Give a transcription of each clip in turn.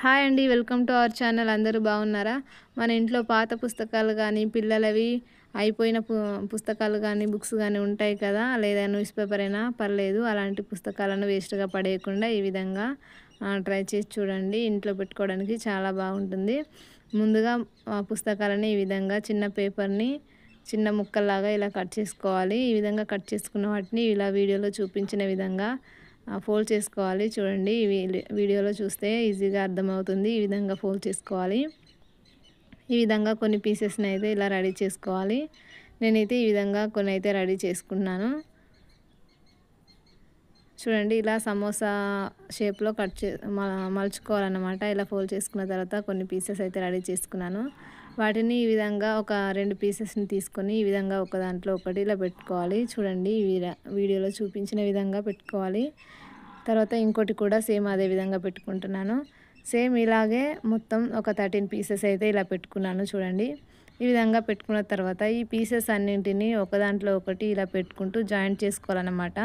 Hi అండి, welcome to our channel. అందరూ బాగున్నారా? మన ఇంట్లో పాత పుస్తకాలు కానీ, పిల్లలవి అయిపోయిన పుస్తకాలు కానీ, బుక్స్ కానీ ఉంటాయి కదా, లేదా న్యూస్ పేపర్ అయినా పర్లేదు. అలాంటి పుస్తకాలను వేస్ట్గా పడేయకుండా ఈ విధంగా ట్రై చేసి చూడండి. ఇంట్లో పెట్టుకోవడానికి చాలా బాగుంటుంది. ముందుగా పుస్తకాలని ఈ విధంగా చిన్న పేపర్ని చిన్న ముక్కల్లాగా ఇలా కట్ చేసుకోవాలి. ఈ విధంగా కట్ చేసుకున్న వాటిని ఇలా వీడియోలో చూపించిన విధంగా ఫోల్డ్ చేసుకోవాలి. చూడండి, వీడియోలో చూస్తే ఈజీగా అర్థమవుతుంది. ఈ విధంగా ఫోల్డ్ చేసుకోవాలి. ఈ విధంగా కొన్ని పీసెస్ని అయితే ఇలా రెడీ చేసుకోవాలి. నేనైతే ఈ విధంగా కొన్ని అయితే రెడీ చేసుకున్నాను. చూడండి, ఇలా సమోసా షేప్లో మలుచుకోవాలన్నమాట. ఇలా ఫోల్డ్ చేసుకున్న తర్వాత కొన్ని పీసెస్ అయితే రెడీ చేసుకున్నాను. వాటిని ఈ విధంగా ఒక 2 పీసెస్ని తీసుకొని ఈ విధంగా ఒక దాంట్లో ఒకటి ఇలా పెట్టుకోవాలి. చూడండి, వీడియోలో చూపించిన విధంగా పెట్టుకోవాలి. తర్వాత ఇంకోటి కూడా సేమ్ అదే విధంగా పెట్టుకుంటున్నాను. సేమ్ ఇలాగే మొత్తం ఒక 13 పీసెస్ అయితే ఇలా పెట్టుకున్నాను. చూడండి, ఈ విధంగా పెట్టుకున్న తర్వాత ఈ పీసెస్ అన్నింటినీ ఒక దాంట్లో ఒకటి ఇలా పెట్టుకుంటూ జాయింట్ చేసుకోవాలన్నమాట.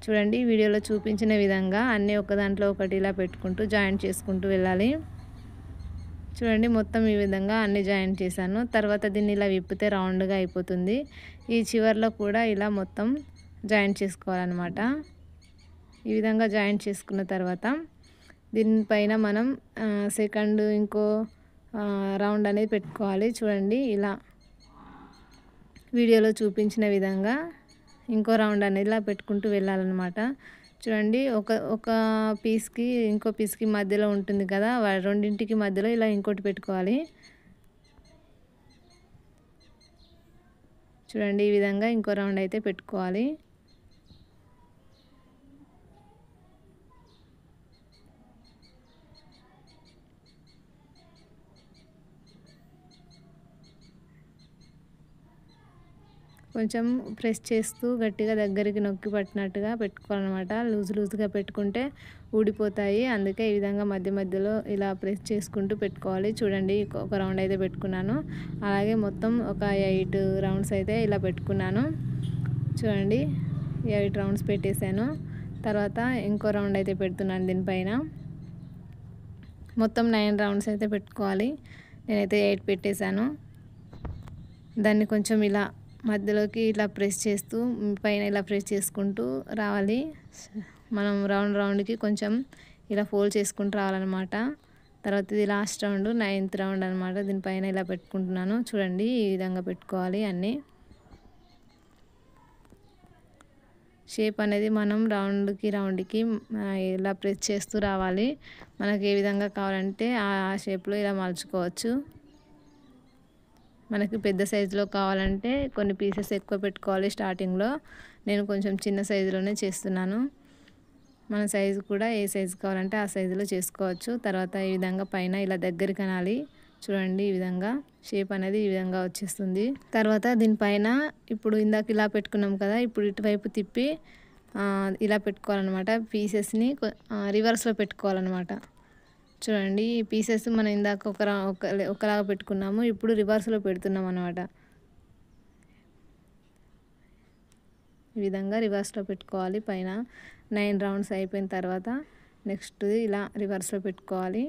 చూడండి, వీడియోలో చూపించిన విధంగా అన్నీ ఒక దాంట్లో ఒకటి ఇలా పెట్టుకుంటూ జాయింట్ చేసుకుంటూ వెళ్ళాలి. చూడండి, మొత్తం ఈ విధంగా అన్ని జాయింట్ చేశాను. తర్వాత దీన్ని ఇలా విప్పితే రౌండ్గా అయిపోతుంది. ఈ చివర్లో కూడా ఇలా మొత్తం జాయింట్ చేసుకోవాలన్నమాట. ఈ విధంగా జాయింట్ చేసుకున్న తర్వాత దీనిపైన మనం సెకండ్ ఇంకో రౌండ్ అనేది పెట్టుకోవాలి. చూడండి, ఇలా వీడియోలో చూపించిన విధంగా ఇంకో రౌండ్ అనేది ఇలా పెట్టుకుంటూ వెళ్ళాలన్నమాట. చూడండి, ఒక పీస్కి ఇంకో పీస్కి మధ్యలో ఉంటుంది కదా, రెండింటికి మధ్యలో ఇలా ఇంకోటి పెట్టుకోవాలి. చూడండి, ఈ విధంగా ఇంకో రౌండ్ అయితే పెట్టుకోవాలి. కొంచెం ప్రెస్ చేస్తూ గట్టిగా దగ్గరికి నొక్కి పట్టినట్టుగా పెట్టుకోవాలన్నమాట. లూజ్గా పెట్టుకుంటే ఊడిపోతాయి. అందుకే ఈ విధంగా మధ్య మధ్యలో ఇలా ప్రెస్ చేసుకుంటూ పెట్టుకోవాలి. చూడండి, ఒక రౌండ్ అయితే పెట్టుకున్నాను. అలాగే మొత్తం ఒక 8 రౌండ్స్ అయితే ఇలా పెట్టుకున్నాను. చూడండి, 8 రౌండ్స్ పెట్టేశాను. తర్వాత ఇంకో రౌండ్ అయితే పెడుతున్నాను దీనిపైన. మొత్తం 9 రౌండ్స్ అయితే పెట్టుకోవాలి. నేనైతే 8 పెట్టేశాను. దాన్ని కొంచెం ఇలా మధ్యలోకి ఇలా ప్రెస్ చేస్తూ పైన ఇలా ప్రెస్ చేసుకుంటూ రావాలి. మనం రౌండ్కి కొంచెం ఇలా ఫోల్డ్ చేసుకుంటూ రావాలన్నమాట. తర్వాత ఇది లాస్ట్ రౌండ్, 9th రౌండ్ అనమాట. దీనిపైన ఇలా పెట్టుకుంటున్నాను. చూడండి, ఈ విధంగా పెట్టుకోవాలి. అన్నీ షేప్ అనేది మనం రౌండ్కి ఇలా ప్రెస్ చేస్తూ రావాలి. మనకి ఏ విధంగా కావాలంటే ఆ షేప్లో ఇలా మలుచుకోవచ్చు. మనకి పెద్ద సైజులో కావాలంటే కొన్ని పీసెస్ ఎక్కువ పెట్టుకోవాలి స్టార్టింగ్లో. నేను కొంచెం చిన్న సైజులోనే చేస్తున్నాను. మన సైజు కూడా ఏ సైజు కావాలంటే ఆ సైజులో చేసుకోవచ్చు. తర్వాత ఈ విధంగా పైన ఇలా దగ్గరికి అనాలి. చూడండి, ఈ విధంగా షేప్ అనేది ఈ విధంగా వచ్చేస్తుంది. తర్వాత దీనిపైన ఇప్పుడు ఇందాక ఇలా పెట్టుకున్నాం కదా, ఇప్పుడు ఇటువైపు తిప్పి ఇలా పెట్టుకోవాలన్నమాట. పీసెస్ని రివర్స్లో పెట్టుకోవాలన్నమాట. చూడండి, ఈ పీసెస్ మనం ఇందాక ఒకలాగా పెట్టుకున్నాము, ఇప్పుడు రివర్స్లో పెడుతున్నాం అన్నమాట. ఈ విధంగా రివర్స్లో పెట్టుకోవాలి. పైన 9 రౌండ్స్ అయిపోయిన తర్వాత నెక్స్ట్ ఇలా రివర్స్లో పెట్టుకోవాలి.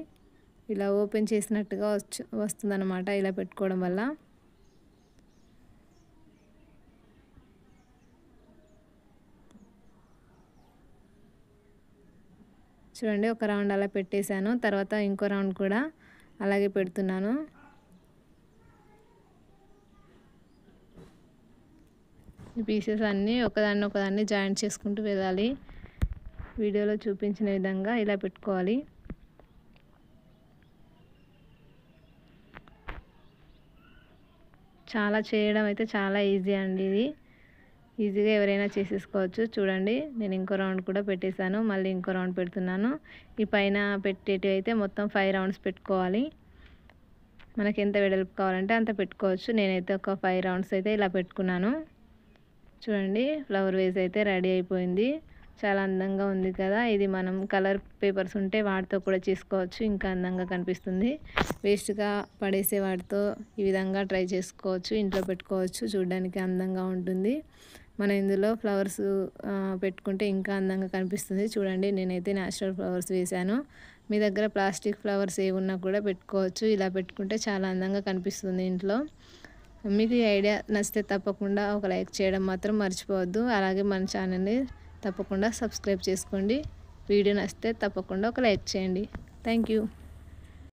ఇలా ఓపెన్ చేసినట్టుగా వస్తుందన్నమాట ఇలా పెట్టుకోవడం వల్ల. చూడండి, ఒక రౌండ్ అలా పెట్టేశాను. తర్వాత ఇంకో రౌండ్ కూడా అలాగే పెడుతున్నాను. ఈ పీసెస్ అన్నీ ఒకదాన్ని జాయింట్ చేసుకుంటూ వెళ్ళాలి. వీడియోలో చూపించిన విధంగా ఇలా పెట్టుకోవాలి. చేయడం అయితే చాలా ఈజీ అండి. ఇది ఈజీగా ఎవరైనా చేసేసుకోవచ్చు. చూడండి, నేను ఇంకో రౌండ్ కూడా పెట్టేశాను. మళ్ళీ ఇంకో రౌండ్ పెడుతున్నాను. ఈ పైన పెట్టేటివి అయితే మొత్తం 5 రౌండ్స్ పెట్టుకోవాలి. మనకి ఎంత వెడల్పు కావాలంటే అంత పెట్టుకోవచ్చు. నేనైతే ఒక 5 రౌండ్స్ అయితే ఇలా పెట్టుకున్నాను. చూడండి, ఫ్లవర్ వేస్ అయితే రెడీ అయిపోయింది. చాలా అందంగా ఉంది కదా. ఇది మనం కలర్ పేపర్స్ ఉంటే వాటితో కూడా చేసుకోవచ్చు, ఇంకా అందంగా కనిపిస్తుంది. వేస్ట్గా పడేసే వాటితో ఈ విధంగా ట్రై చేసుకోవచ్చు, ఇంట్లో పెట్టుకోవచ్చు. చూడడానికి అందంగా ఉంటుంది. మనం ఇందులో ఫ్లవర్స్ పెట్టుకుంటే ఇంకా అందంగా కనిపిస్తుంది. చూడండి, నేనైతే న్యాచురల్ ఫ్లవర్స్ వేశాను. మీ దగ్గర ప్లాస్టిక్ ఫ్లవర్స్ ఏమున్నా కూడా పెట్టుకోవచ్చు. ఇలా పెట్టుకుంటే చాలా అందంగా కనిపిస్తుంది ఇంట్లో. మీకు ఈ ఐడియా నచ్చితే తప్పకుండా ఒక లైక్ చేయడం మాత్రం మర్చిపోవద్దు. అలాగే మన ఛానల్ని తప్పకుండా సబ్స్క్రైబ్ చేసుకోండి. వీడియో నచ్చితే తప్పకుండా ఒక లైక్ చేయండి. Thank you.